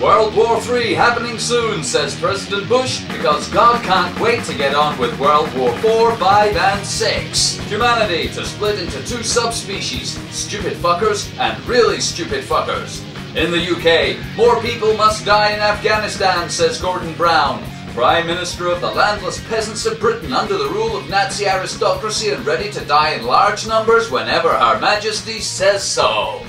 World War III happening soon, says President Bush, because God can't wait to get on with World War IV, 5 and 6. Humanity to split into two subspecies, stupid fuckers and really stupid fuckers. In the UK, more people must die in Afghanistan, says Gordon Brown, Prime Minister of the landless peasants of Britain under the rule of Nazi aristocracy and ready to die in large numbers whenever Her Majesty says so.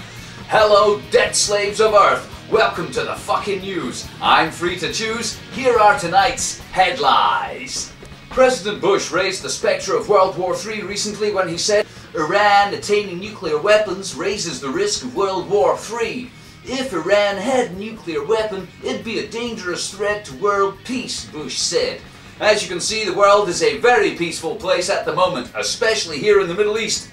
Hello, debt slaves of Earth. Welcome to the fucking news. I'm free to choose. Here are tonight's headlines. President Bush raised the spectre of World War III recently when he said, Iran attaining nuclear weapons raises the risk of World War III. If Iran had a nuclear weapon, it'd be a dangerous threat to world peace, Bush said. As you can see, the world is a very peaceful place at the moment, especially here in the Middle East.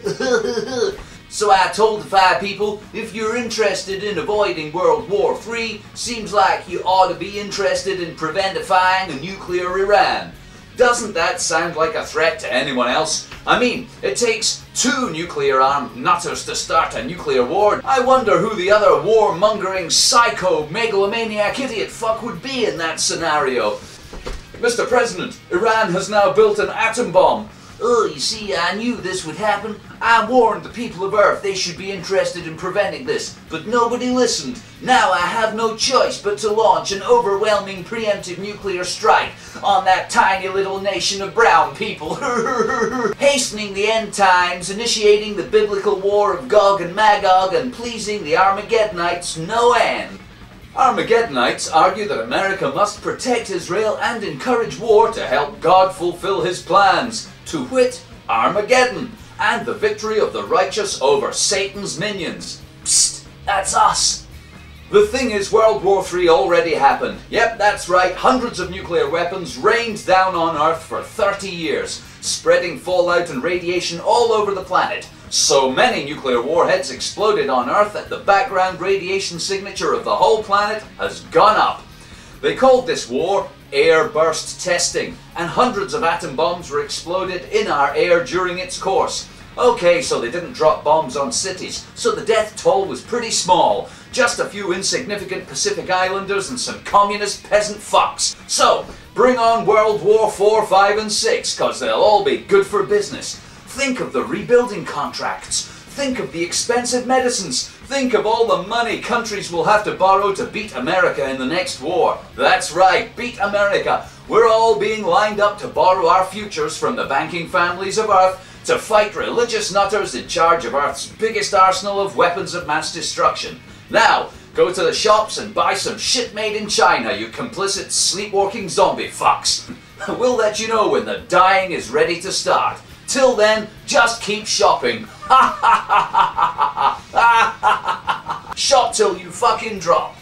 So I told the 5 people, if you're interested in avoiding World War III, seems like you ought to be interested in preventifying a nuclear Iran. Doesn't that sound like a threat to anyone else? I mean, it takes 2 nuclear-armed nutters to start a nuclear war. I wonder who the other war-mongering, psycho, megalomaniac idiot fuck would be in that scenario. Mr. President, Iran has now built an atom bomb. Oh, you see, I knew this would happen. I warned the people of Earth they should be interested in preventing this, but nobody listened. Now I have no choice but to launch an overwhelming preemptive nuclear strike on that tiny little nation of brown people. Hastening the end times, initiating the biblical war of Gog and Magog, and pleasing the Armageddonites no end. Armageddonites argue that America must protect Israel and encourage war to help God fulfill his plans, to wit, Armageddon, and the victory of the righteous over Satan's minions. Psst, that's us. The thing is, World War III already happened. Yep, that's right, hundreds of nuclear weapons rained down on Earth for 30 years, spreading fallout and radiation all over the planet. So many nuclear warheads exploded on Earth that the background radiation signature of the whole planet has gone up. They called this war air burst testing, and hundreds of atom bombs were exploded in our air during its course. Okay, so they didn't drop bombs on cities, so the death toll was pretty small. Just a few insignificant Pacific Islanders and some communist peasant fucks. So, bring on World War IV, 5 and 6, cause they'll all be good for business. Think of the rebuilding contracts. Think of the expensive medicines. Think of all the money countries will have to borrow to beat America in the next war. That's right, beat America. We're all being lined up to borrow our futures from the banking families of Earth to fight religious nutters in charge of Earth's biggest arsenal of weapons of mass destruction. Now, go to the shops and buy some shit made in China, you complicit sleepwalking zombie fucks. We'll let you know when the dying is ready to start. Till then, just keep shopping. Shop till you fucking drop.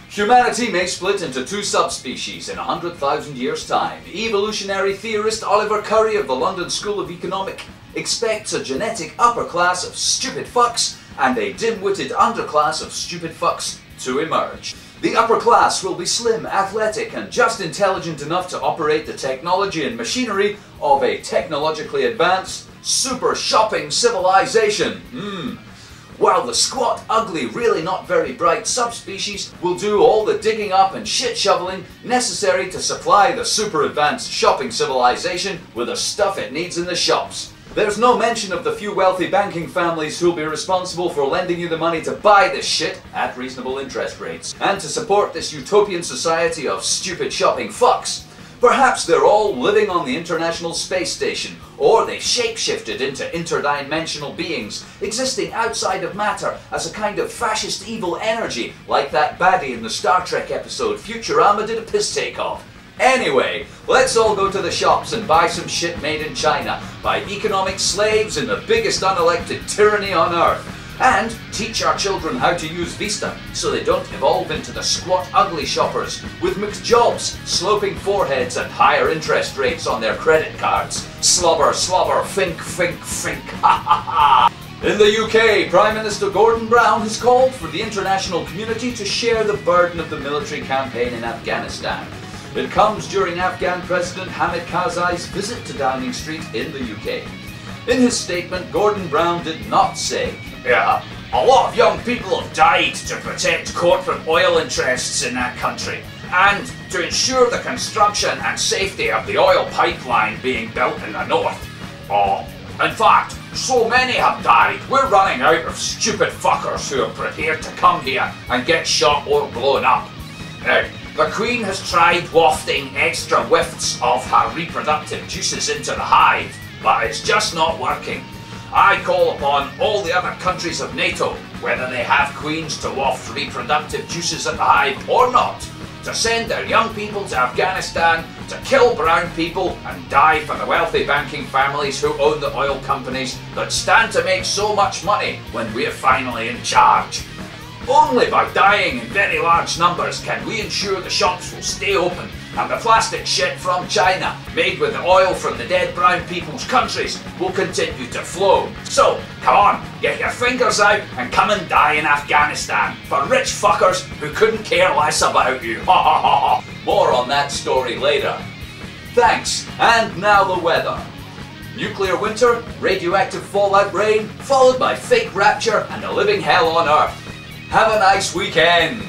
Humanity may split into 2 subspecies in 100,000 years' time. Evolutionary theorist Oliver Curry of the London School of Economics expects a genetic upper class of stupid fucks and a dim-witted underclass of stupid fucks to emerge. The upper class will be slim, athletic, and just intelligent enough to operate the technology and machinery of a technologically advanced, super shopping civilization. While the squat, ugly, really not very bright subspecies will do all the digging up and shit shoveling necessary to supply the super advanced shopping civilization with the stuff it needs in the shops. There's no mention of the few wealthy banking families who'll be responsible for lending you the money to buy this shit at reasonable interest rates, and to support this utopian society of stupid shopping fucks. Perhaps they're all living on the International Space Station, or they've shapeshifted into interdimensional beings, existing outside of matter as a kind of fascist evil energy, like that baddie in the Star Trek episode Futurama did a piss take of. Anyway, let's all go to the shops and buy some shit made in China by economic slaves in the biggest unelected tyranny on Earth. And teach our children how to use Vista so they don't evolve into the squat ugly shoppers with mixed jobs, sloping foreheads and higher interest rates on their credit cards. Slobber, slobber, fink, fink, fink, ha ha ha! In the UK, Prime Minister Gordon Brown has called for the international community to share the burden of the military campaign in Afghanistan. It comes during Afghan President Hamid Karzai's visit to Downing Street in the UK. In his statement, Gordon Brown did not say, "Yeah, A lot of young people have died to protect corporate oil interests in that country and to ensure the construction and safety of the oil pipeline being built in the north. In fact, so many have died, we're running out of stupid fuckers who are prepared to come here and get shot or blown up. Now, the Queen has tried wafting extra whiffs of her reproductive juices into the hive, but it's just not working. I call upon all the other countries of NATO, whether they have queens to waft reproductive juices at the hive or not, to send their young people to Afghanistan to kill brown people and die for the wealthy banking families who own the oil companies that stand to make so much money when we're finally in charge. Only by dying in very large numbers can we ensure the shops will stay open and the plastic shit from China, made with the oil from the dead brown people's countries, will continue to flow. So, come on, get your fingers out and come and die in Afghanistan for rich fuckers who couldn't care less about you. Ha ha ha ha. More on that story later. Thanks, and now the weather. Nuclear winter, radioactive fallout rain, followed by fake rapture and a living hell on Earth. Have a nice weekend!